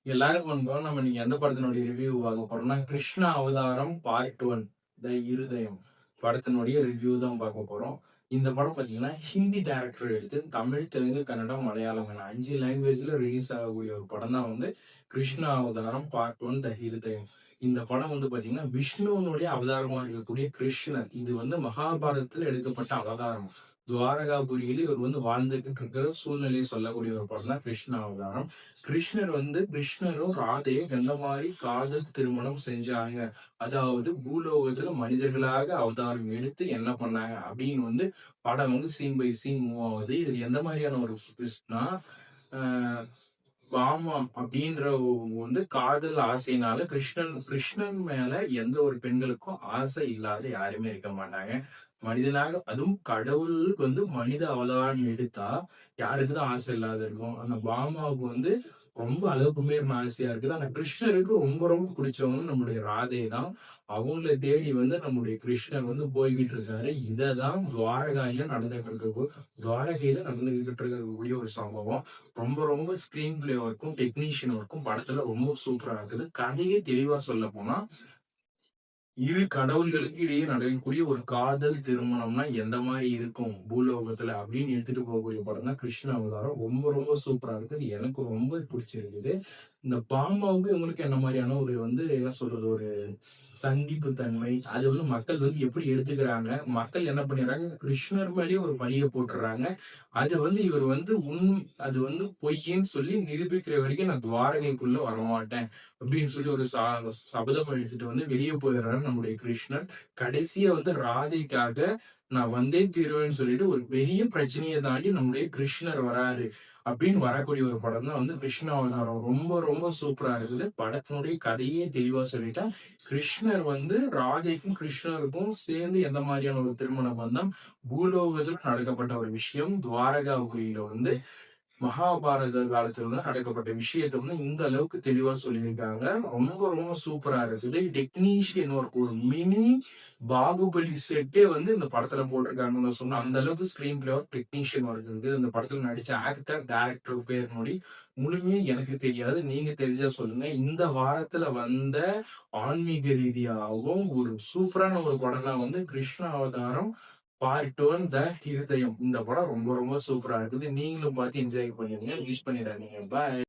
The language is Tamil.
எல்லாருக்கும் வணக்கம். நம்ம நீங்க எந்த படத்தினுடைய ரிவ்யூ பார்க்க போறோம்னா, கிருஷ்ணா அவதாரம் பார்ட் 1 த இருதயம் படத்தினுடைய ரிவ்யூ தான் பார்க்க போறோம். இந்த படம் பார்த்தீங்கன்னா, ஹிந்தி டைரக்டர் எடுத்து தமிழ், தெலுங்கு, கன்னடம், மலையாளம் என 5 லாங்குவேஜ்ல ரிலீஸ் ஆகக்கூடிய ஒரு படம் தான் வந்து கிருஷ்ணா அவதாரம் பார்ட் 1 த இருதயம். இந்த படம் வந்து பார்த்தீங்கன்னா, விஷ்ணுவினுடைய அவதாரமா இருக்கக்கூடிய கிருஷ்ணர். இது வந்து மகாபாரதத்துல எடுக்கப்பட்ட அவதாரம். துவாரகாபுரியில இவர் வந்து வாழ்ந்துகிட்டு இருக்கிற சூழ்நிலையை சொல்லக்கூடிய ஒரு படம் தான் கிருஷ்ணா அவதாரம். கிருஷ்ணரும் ராதையும் எந்த மாதிரி காதல் திருமணம் செஞ்சாங்க, அதாவது பூலோகத்துல மனிதர்களாக அவதாரம் எடுத்து என்ன பண்ணாங்க அப்படின்னு வந்து படம் வந்து சீன் பை சீன் மூவ் ஆகுது. இது எந்த மாதிரியான ஒரு ட்விஸ்ட்னா, பாமா அப்படின்றவங்க வந்து காதல் ஆசையினால கிருஷ்ணன் மேல எந்த ஒரு பெண்களுக்கும் ஆசை இல்லாத யாருமே இருக்க மாட்டாங்க. மனிதனாக அதுவும் கடவுளுக்கு வந்து மனித அவதாரம் எடுத்தா யாருக்குதான் ஆசை இல்லாத இருக்கும். ஆனா பாமாவுக்கு வந்து ரொம்ப அளவுக்கு மீறின ஆசையா இருக்குது. ஆனா கிருஷ்ணருக்கு ரொம்ப ரொம்ப பிடிச்சவங்க நம்முடைய ராதே தான். அவங்கள தேடி வந்து நம்முடைய கிருஷ்ணர் வந்து போய்கிட்டு இருக்காரு. இததான் துவாரகையில நடந்துகிட்டு இருக்கக்கூடிய ஒரு சம்பவம். ரொம்ப ரொம்ப ஸ்கிரீன் பிளே ஒர்க்கும் டெக்னீஷியன் ஒர்க்கும் படத்துல ரொம்ப சூப்பரா இருக்குது. கதையே தெளிவா சொல்ல போனா, இரு கடவுள்களுக்கு இடையே நடக்கக்கூடிய ஒரு காதல் திருமணம்னா எந்த மாதிரி இருக்கும் பூலோகத்துல அப்படின்னு எடுத்துட்டு போகக்கூடிய படம் தான் கிருஷ்ண அவதாரம். ரொம்ப ரொம்ப சூப்பரா இருக்குது. எனக்கு ரொம்ப பிடிச்சிருக்குது. இந்த பாமாவுக்கு இவங்களுக்கு என்ன மாதிரியான ஒரு வந்து என்ன சொல்றது, ஒரு சந்திப்பு தன்மை, அது வந்து மக்கள் வந்து எப்படி எடுத்துக்கிறாங்க, மக்கள் என்ன பண்ணிடுறாங்க, கிருஷ்ணர் மேலேயே ஒரு பழிய போட்டுறாங்க. அது வந்து இவர் வந்து அது வந்து பொய்ன்னு சொல்லி நிரூபிக்கிற வரைக்கும் நான் துவாரகைக்குள்ள வரமாட்டேன் அப்படின்னு சொல்லி ஒரு சபதம் எடுத்துட்டு வந்து வெளியே போயிடுறாரு நம்முடைய கிருஷ்ணர். கடைசியா வந்து ராதைக்காக நான் வந்தே தீருவேன்னு சொல்லிட்டு ஒரு பெரிய பிரச்சனையை தாண்டி நம்முடைய கிருஷ்ணர் வராரு அப்படின்னு வரக்கூடிய ஒரு படம் தான் வந்து கிருஷ்ண அவதாரம். ரொம்ப ரொம்ப சூப்பரா இருக்குது. படத்தினுடைய கதையே தெளிவா சொல்லிட்டா, கிருஷ்ணர் வந்து ராதைக்கும் கிருஷ்ணருக்கும் சேர்ந்து எந்த மாதிரியான ஒரு திருமண பந்தம், பூலோகத்தில் நடக்கப்பட்ட ஒரு விஷயம், துவாரகாபுரியில வந்து மகாபாரத காலத்துல வந்து நடக்கப்பட்ட விஷயத்த வந்து இந்த அளவுக்கு தெளிவா சொல்லியிருக்காங்க. ரொம்ப ரொம்ப சூப்பரா இருக்குது. டெக்னீஷியன் ஒர்க், ஒரு மினி பாகுபலி செட்டே வந்து இந்த படத்துல போட்டிருக்காங்கன்னு சொன்னா, அந்த அளவுக்கு screen play work, technician work இருக்கு. இந்த படத்துல நடிச்ச ஆக்டர், டைரக்டர் பேர் நொடி முழுமையா எனக்கு தெரியாது. நீங்க தெரிஞ்சா சொல்லுங்க. இந்த வாரத்துல வந்த ஆன்மீக ரீதியாகவும் ஒரு சூப்பரான ஒரு படம் தான் வந்து கிருஷ்ண அவதாரம் பார்ட் 1 த இருதயம். இந்த படம் ரொம்ப ரொம்ப சூப்பரா இருக்குது. நீங்களும் பார்த்து என்ஜாய் பண்ணிருங்க. மிஸ் பண்ணிடாதீங்க. பாய்.